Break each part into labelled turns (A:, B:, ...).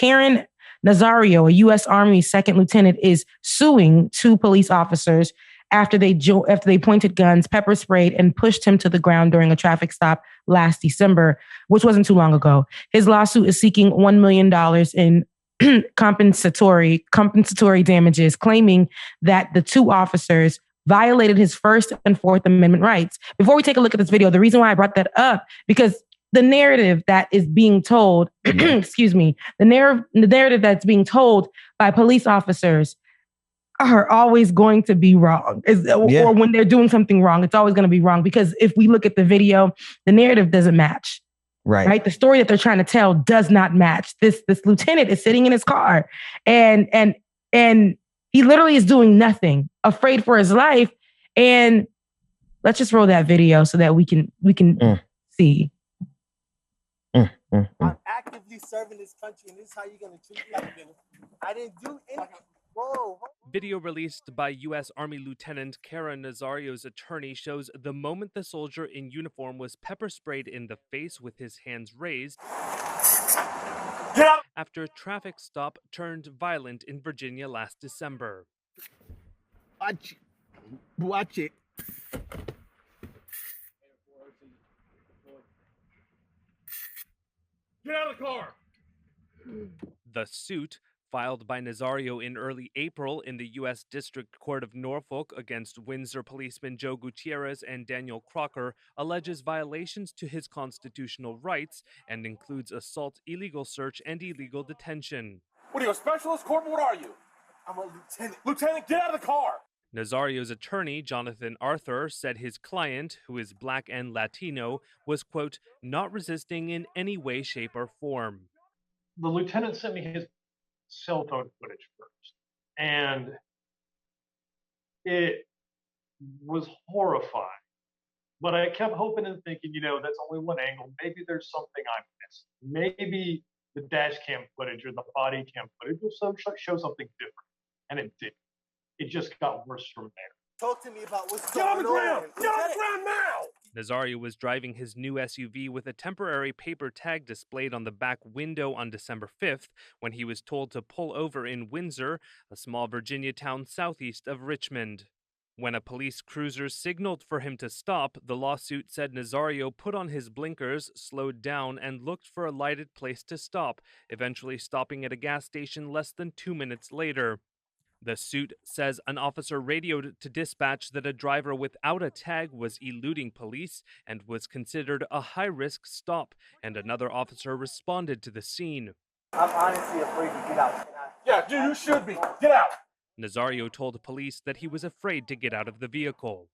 A: Caron Nazario, a U.S. Army second lieutenant, is suing two police officers after they pointed guns, pepper sprayed, and pushed him to the ground during a traffic stop last December, which wasn't too long ago. His lawsuit is seeking $1 million in compensatory damages, claiming that the two officers violated his First and Fourth Amendment rights. Before we take a look at this video, the reason why I brought that up, because the narrative that is being told, excuse me, the narrative that's being told by police officers are always going to be wrong. Or when they're doing something wrong, it's always going to be wrong. Because if we look at the video, the narrative doesn't match. Right. The story that they're trying to tell does not match. This lieutenant is sitting in his car and he literally is doing nothing, afraid for his life. And let's just roll that video so that we can see.
B: I'm actively serving this country, and this is how you're going to treat me. I didn't do anything. Whoa.
C: Video released by U.S. Army Lieutenant Caron Nazario's attorney shows the moment the soldier in uniform was pepper sprayed in the face with his hands raised after a traffic stop turned violent in Virginia last December.
B: Watch it.
D: Get out of the car!
C: The suit, filed by Nazario in early April in the U.S. District Court of Norfolk against Windsor policemen Joe Gutierrez and Daniel Crocker, alleges violations to his constitutional rights and includes assault, illegal search, and illegal detention.
D: What are you, a specialist, Corporal? What are you?
B: I'm a lieutenant.
D: Lieutenant, get out of the car!
C: Nazario's attorney, Jonathan Arthur, said his client, who is Black and Latino, was, quote, not resisting in any way, shape, or form.
E: The lieutenant sent me his cell phone footage first, and it was horrifying. But I kept hoping and thinking, that's only one angle. Maybe there's something I missed. Maybe the dash cam footage or the body cam footage will show something different. And it didn't. It just got worse from there.
B: Talk to me about what's going on. Get on
D: the ground now!
C: Nazario was driving his new SUV with a temporary paper tag displayed on the back window on December 5th when he was told to pull over in Windsor, a small Virginia town southeast of Richmond. When a police cruiser signaled for him to stop, the lawsuit said Nazario put on his blinkers, slowed down, and looked for a lighted place to stop, eventually stopping at a gas station less than 2 minutes later. The suit says an officer radioed to dispatch that a driver without a tag was eluding police and was considered a high-risk stop, and another officer responded to the scene.
B: I'm honestly afraid to get out.
D: Yeah, dude, you should be. Get out!
C: Nazario told police that he was afraid to get out of the vehicle.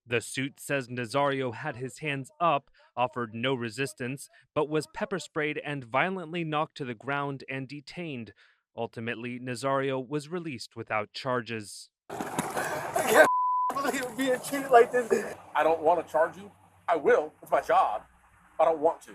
C: The suit says Nazario had his hands up, offered no resistance, but was pepper sprayed and violently knocked to the ground and detained. Ultimately, Nazario was released without charges.
B: I can't believe being treated like this.
D: I don't want to charge you. I will. It's my job. I don't want to.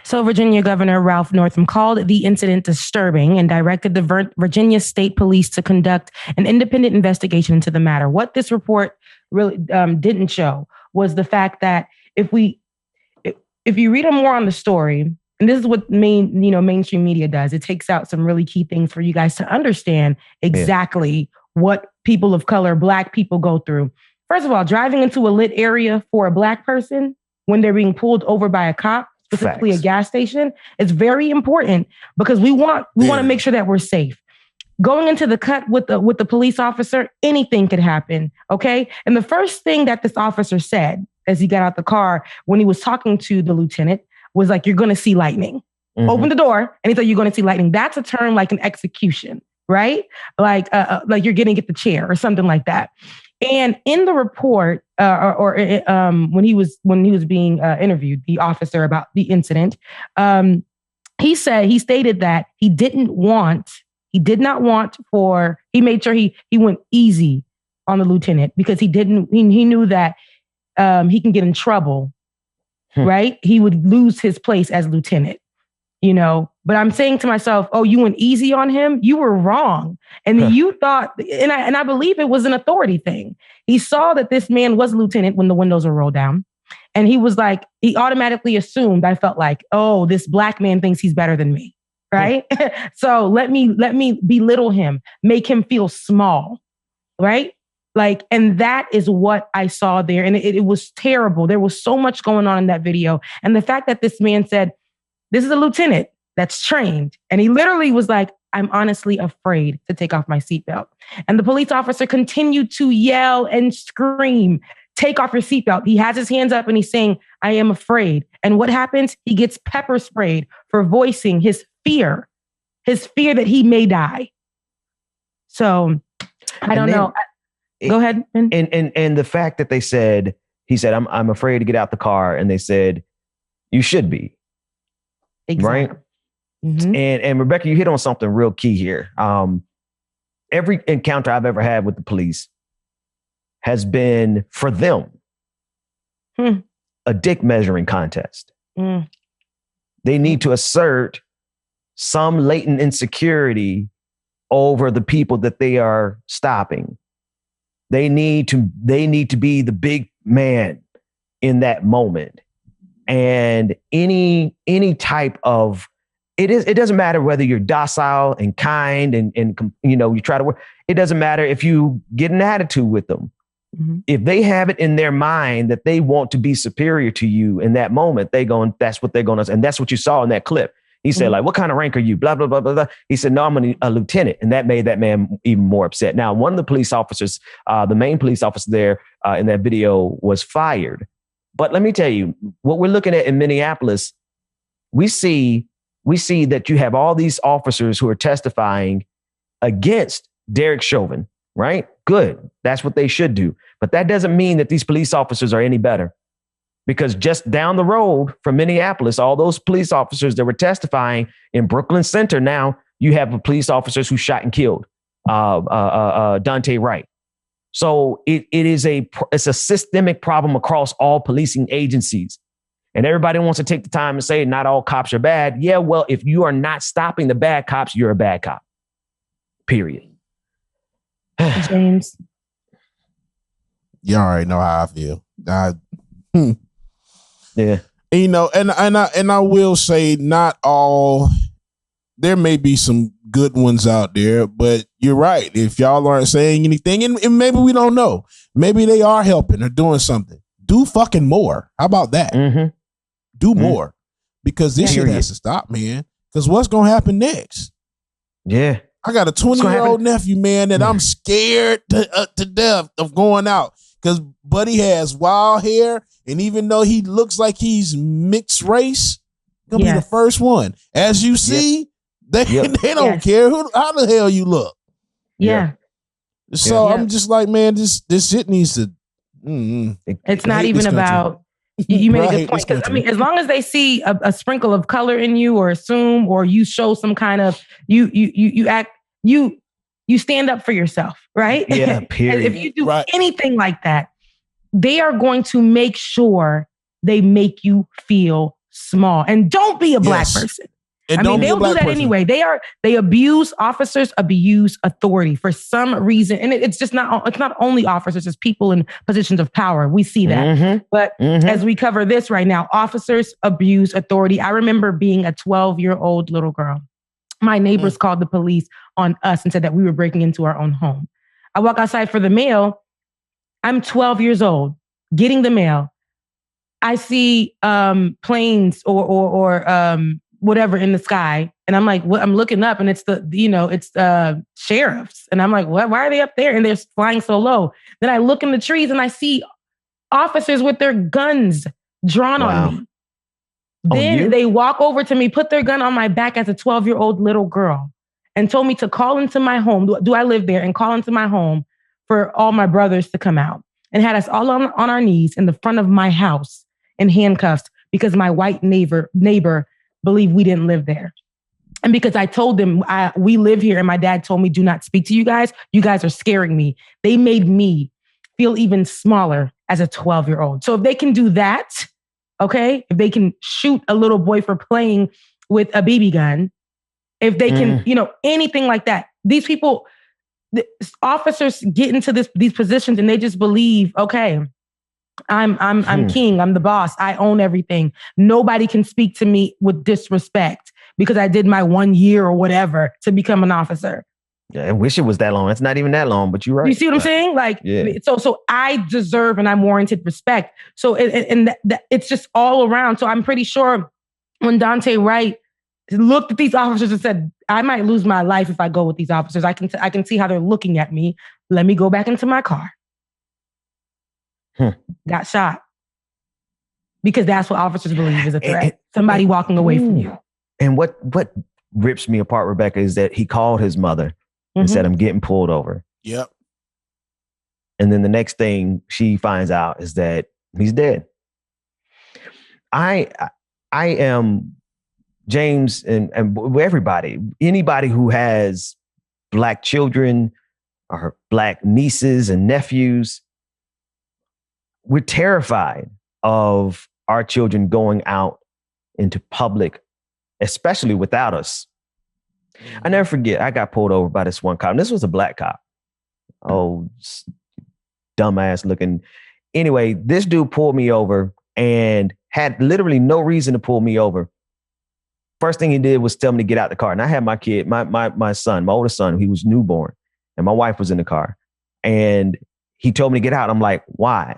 A: So Virginia Governor Ralph Northam called the incident disturbing and directed the Virginia State Police to conduct an independent investigation into the matter. What this report really didn't show was the fact that if you read more on the story, and this is what mainstream media does, it takes out some really key things for you guys to understand exactly what people of color, Black people, go through. First of all, driving into a lit area for a Black person when they're being pulled over by a cop, specifically a gas station, is very important because we want to make sure that we're safe. Going into the cut with the police officer, anything could happen. Okay. And the first thing that this officer said as he got out the car when he was talking to the lieutenant was like, you're going to see lightning. Mm-hmm. Open the door. And he said, you're going to see lightning. That's a term like an execution, right? Like you're going to get the chair or something like that. And in the report, when he was being interviewed, the officer about the incident, he stated that he made sure he went easy on the lieutenant because he knew that he can get in trouble. Right? He would lose his place as lieutenant, but I'm saying to myself, oh, you went easy on him. You were wrong. And you thought, and I believe it was an authority thing. He saw that this man was lieutenant when the windows were rolled down. And he was like, he automatically assumed, I felt like, oh, this black man thinks he's better than me. Right. So let me belittle him, make him feel small. Right. Like, and that is what I saw there. And it was terrible. There was so much going on in that video. And the fact that this man said, this is a lieutenant that's trained. And he literally was like, I'm honestly afraid to take off my seatbelt. And the police officer continued to yell and scream, take off your seatbelt. He has his hands up and he's saying, I am afraid. And what happens? He gets pepper sprayed for voicing his fear that he may die. So I don't know. Go ahead.
F: And the fact that he said, I'm afraid to get out the car. And they said, you should be. Exactly. Right. Mm-hmm. And Rebecca, you hit on something real key here. Every encounter I've ever had with the police has been, for them, a dick measuring contest. They need to assert some latent insecurity over the people that they are stopping. They need to be the big man in that moment. And any type of, it doesn't matter whether you're docile and kind and you try to work. It doesn't matter if you get an attitude with them. Mm-hmm. If they have it in their mind that they want to be superior to you in that moment, that's what they're going to, and that's what you saw in that clip. He said, like, what kind of rank are you? Blah, blah, blah, blah, blah. He said, no, I'm a lieutenant. And that made that man even more upset. Now, one of the police officers, the main police officer there in that video was fired. But let me tell you, what we're looking at in Minneapolis, we see that you have all these officers who are testifying against Derek Chauvin, right? Good. That's what they should do. But that doesn't mean that these police officers are any better. Because just down the road from Minneapolis, all those police officers that were testifying in Brooklyn Center, now you have police officers who shot and killed Dante Wright. So it's a systemic problem across all policing agencies. And everybody wants to take the time and say not all cops are bad. Yeah, well, if you are not stopping the bad cops, you're a bad cop. Period.
A: James.
G: You already know how I feel.
F: Yeah.
G: And I will say not all, there may be some good ones out there, but you're right. If y'all aren't saying anything, and maybe we don't know, maybe they are helping or doing something. Do fucking more. How about that? Mm-hmm. Do more, because this shit has to stop, man. Because what's going to happen next?
F: Yeah.
G: I got a 20-year-old nephew, man, that I'm scared to death of going out. Because Buddy has wild hair, and even though he looks like he's mixed race, gonna be the first one. As you see, they don't care how the hell you look.
A: Yeah.
G: So I'm just like, man, this shit needs to.
A: It's not even about. You made a good point. Because I mean, as long as they see a sprinkle of color in you, or assume, or you show some kind of you stand up for yourself, right?
F: Yeah, period.
A: If you do anything like that, they are going to make sure they make you feel small. And don't be a black person.
G: And
A: they'll do that anyway. They abuse officers, abuse authority for some reason. And it's not only officers, it's people in positions of power. We see that. Mm-hmm. But as we cover this right now, officers abuse authority. I remember being a 12-year-old little girl. My neighbors called the police on us and said that we were breaking into our own home. I walk outside for the mail. I'm 12 years old, getting the mail. I see planes or whatever in the sky, and I'm like, what? I'm looking up, and it's the sheriffs, and I'm like, what? Why are they up there? And they're flying so low. Then I look in the trees, and I see officers with their guns drawn on me. Then they walk over to me, put their gun on my back as a 12-year-old little girl, and told me to call into my home. Do I live there? And call into my home for all my brothers to come out, and had us all on our knees in the front of my house in handcuffs because my white neighbor believed we didn't live there. And because I told them we live here, and my dad told me, do not speak to you guys. You guys are scaring me. They made me feel even smaller as a 12-year-old. So if they can do that, okay, if they can shoot a little boy for playing with a BB gun, if they can, anything like that, these people, the officers get into these positions and they just believe, okay, I'm king. I'm the boss. I own everything. Nobody can speak to me with disrespect because I did my 1 year or whatever to become an officer.
F: Yeah, I wish it was that long. It's not even that long, but you're right.
A: You see what I'm saying? Like, so I deserve and I'm warranted respect. So it's just all around. So I'm pretty sure when Dante Wright looked at these officers and said, I might lose my life if I go with these officers. I can see how they're looking at me. Let me go back into my car. Got shot. Because that's what officers believe is a threat. Somebody walking away from you.
F: And what rips me apart, Rebecca, is that he called his mother and said, I'm getting pulled over.
G: Yep.
F: And then the next thing she finds out is that he's dead. I am James and everybody, anybody who has Black children or Black nieces and nephews, we're terrified of our children going out into public, especially without us. I never forget, I got pulled over by this one cop. And this was a Black cop. Oh, dumbass looking. Anyway, this dude pulled me over and had literally no reason to pull me over. First thing he did was tell me to get out the car. And I had my kid, my son, my oldest son, he was newborn, and my wife was in the car. And he told me to get out. I'm like, why?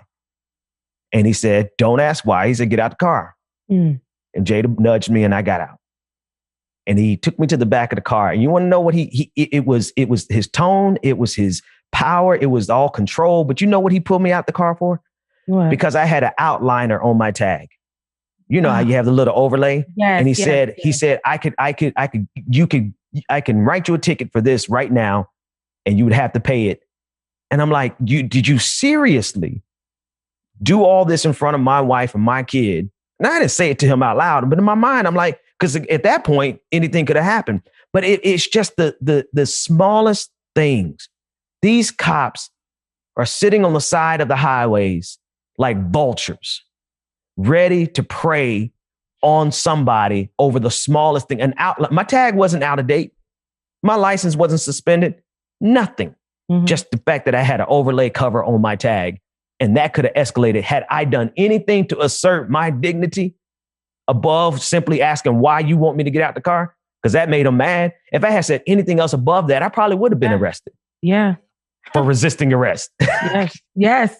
F: And he said, don't ask why. He said, get out the car. And Jada nudged me and I got out. And he took me to the back of the car. And you want to know what it was his tone. It was his power. It was all control. But you know what he pulled me out the car for?
A: What?
F: Because I had an outliner on my tag. You know how you have the little overlay?
A: Yes,
F: and he said, I can write you a ticket for this right now and you would have to pay it. And I'm like, did you seriously do all this in front of my wife and my kid? And I didn't say it to him out loud, but in my mind, I'm like, because at that point, anything could have happened. But it's just the smallest things. These cops are sitting on the side of the highways like vultures, ready to prey on somebody over the smallest thing. My tag wasn't out of date. My license wasn't suspended. Nothing. Just the fact that I had an overlay cover on my tag. And that could have escalated had I done anything to assert my dignity above simply asking why you want me to get out the car, because that made them mad. If I had said anything else above that, I probably would have been arrested.
A: Yeah.
F: For resisting arrest.
A: Yes.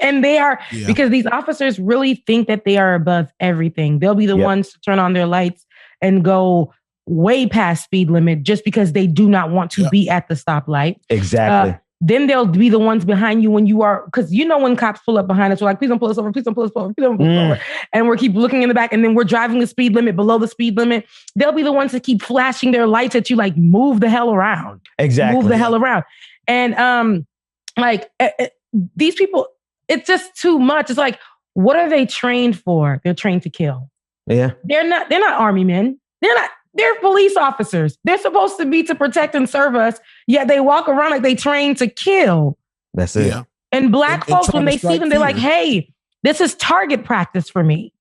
A: And they are, because these officers really think that they are above everything. They'll be the ones to turn on their lights and go way past speed limit just because they do not want to be at the stoplight.
F: Exactly.
A: Then they'll be the ones behind you when you are, because you know when cops pull up behind us, we're like, please don't pull us over, please don't pull us over, please don't pull us over. And we keep looking in the back, and then we're driving the speed limit below the speed limit. They'll be the ones that keep flashing their lights at you like, move the hell around.
F: Exactly.
A: Move the hell around. And these people, it's just too much. It's like, what are they trained for? They're trained to kill.
F: Yeah.
A: They're not army men. They're police officers. They're supposed to be to protect and serve us, yet they walk around like they trained to kill.
F: That's it.
G: Yeah.
A: And Black folks, when they see them, they're like, hey, this is target practice for me.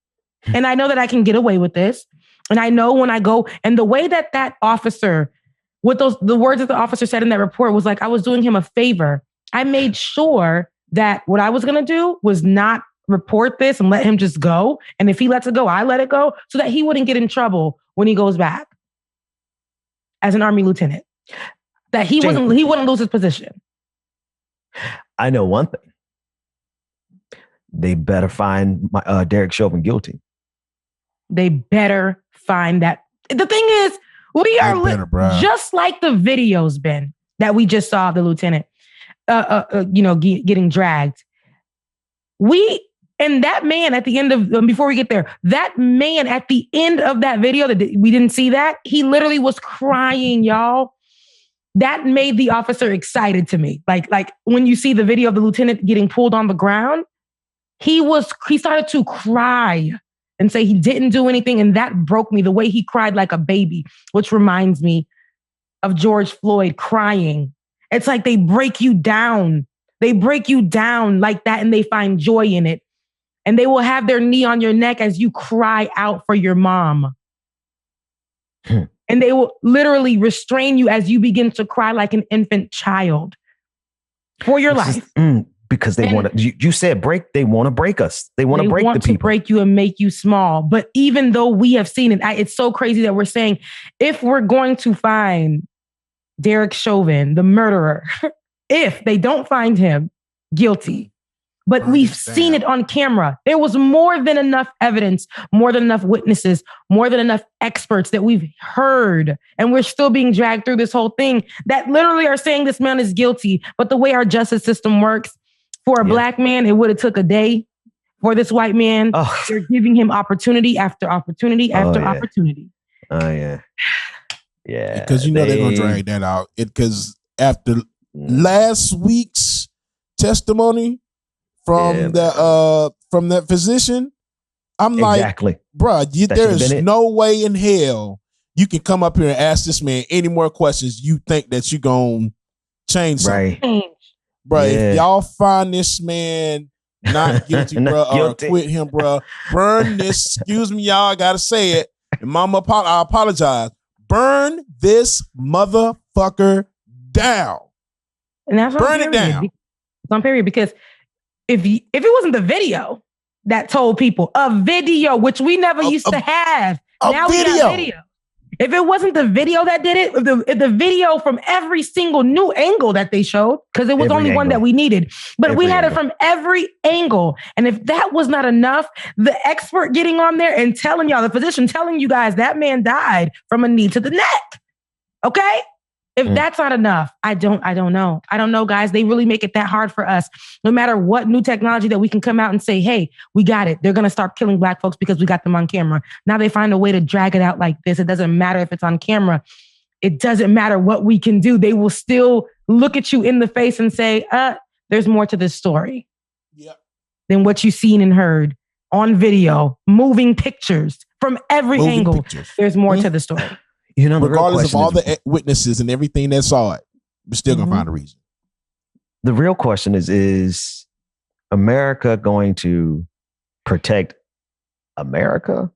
A: And I know that I can get away with this. And I know when I go, and the way that officer, the words that the officer said in that report was like, I was doing him a favor. I made sure that what I was going to do was not report this and let him just go. And if he lets it go, I let it go so that he wouldn't get in trouble when he goes back as an Army lieutenant. That he wouldn't lose his position.
F: I know one thing. They better find Derek Chauvin guilty. They better
A: find that. The thing is, we are just like the videos, Ben, that we just saw of the lieutenant, getting dragged. And that man at the end of, before we get there, that man at the end of that video, that we didn't see that, he literally was crying, y'all. That made the officer excited to me. Like when you see the video of the lieutenant getting pulled on the ground, he started to cry and say he didn't do anything. And that broke me, the way he cried like a baby, which reminds me of George Floyd crying. It's like they break you down. They break you down like that and they find joy in it. And they will have their knee on your neck as you cry out for your mom. And they will literally restrain you as you begin to cry like an infant child for your life.
F: because they want to. You said break. They want to break us. They want to break the people. They want to
A: break you and make you small. But even though we have seen it, it's so crazy that we're saying if we're going to find Derek Chauvin, the murderer, if they don't find him guilty, but we've seen it on camera. There was more than enough evidence, more than enough witnesses, more than enough experts that we've heard. And we're still being dragged through this whole thing that literally are saying this man is guilty. But the way our justice system works, for a black man, it would have took a day. For this white man, they're giving him opportunity after opportunity after opportunity.
F: Oh, yeah. Yeah.
G: Because they're going to drag that out. Because after last week's testimony, from that physician, I'm like, bro, there is no way in hell you can come up here and ask this man any more questions. You think that you gonna change something, bro? If y'all find this man not guilty, bro, or quit him, bro, burn this. Excuse me, y'all, I gotta say it. And Mama, I apologize. Burn this motherfucker down.
A: And that's
G: burn it down.
A: It's on period because. If it wasn't the video that told people, a video, which we never used to have. Now we got video. If it wasn't the video that did it, if the video from every single new angle that they showed, because it was only one that we needed, but we had it from every angle. And if that was not enough, the expert getting on there and telling y'all, the physician telling you guys that man died from a knee to the neck. Okay? If that's not enough, I don't know. I don't know, guys. They really make it that hard for us. No matter what new technology that we can come out and say, hey, we got it. They're going to start killing black folks because we got them on camera. Now they find a way to drag it out like this. It doesn't matter if it's on camera. It doesn't matter what we can do. They will still look at you in the face and say, there's more to this story than what you've seen and heard on video, moving pictures from every angle. There's more to the story.
F: You know,
G: regardless of all the witnesses and everything that saw it, we're still going to find a reason.
F: The real question is America going to protect America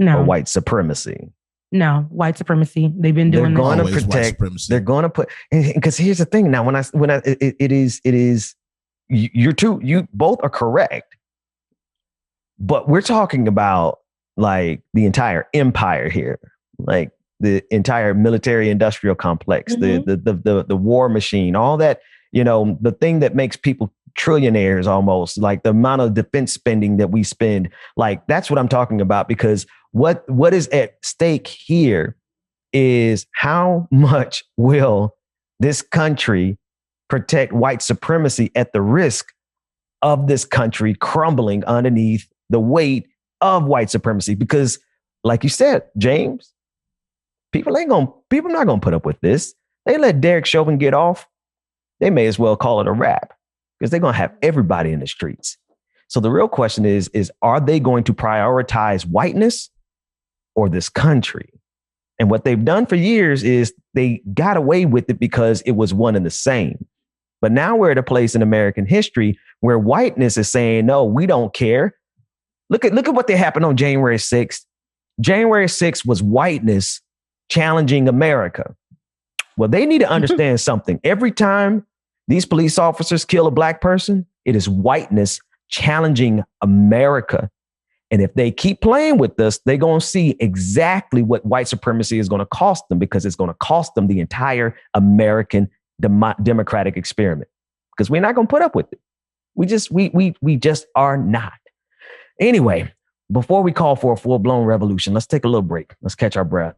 F: or white supremacy?
A: No, white supremacy. They've been doing
F: this. They're going to protect. They're going to put, because here's the thing. Now, it is, you both are correct, but we're talking about like the entire empire here, like the entire military industrial complex, the war machine, all that, the thing that makes people trillionaires almost, like the amount of defense spending that we spend. Like, that's what I'm talking about, because what is at stake here is how much will this country protect white supremacy at the risk of this country crumbling underneath the weight of white supremacy? Because like you said, James, people not going to put up with this. They let Derek Chauvin get off. They may as well call it a wrap, because they're going to have everybody in the streets. So the real question is are they going to prioritize whiteness or this country? And what they've done for years is they got away with it because it was one and the same. But now we're at a place in American history where whiteness is saying, no, we don't care. Look at what happened on January 6th. January 6th was whiteness challenging America. Well, they need to understand something. Every time these police officers kill a black person, it is whiteness challenging America. And if they keep playing with us, they're going to see exactly what white supremacy is going to cost them, because it's going to cost them the entire American democratic experiment, because we're not going to put up with it. We just are not. Anyway, before we call for a full-blown revolution, let's take a little break. Let's catch our breath.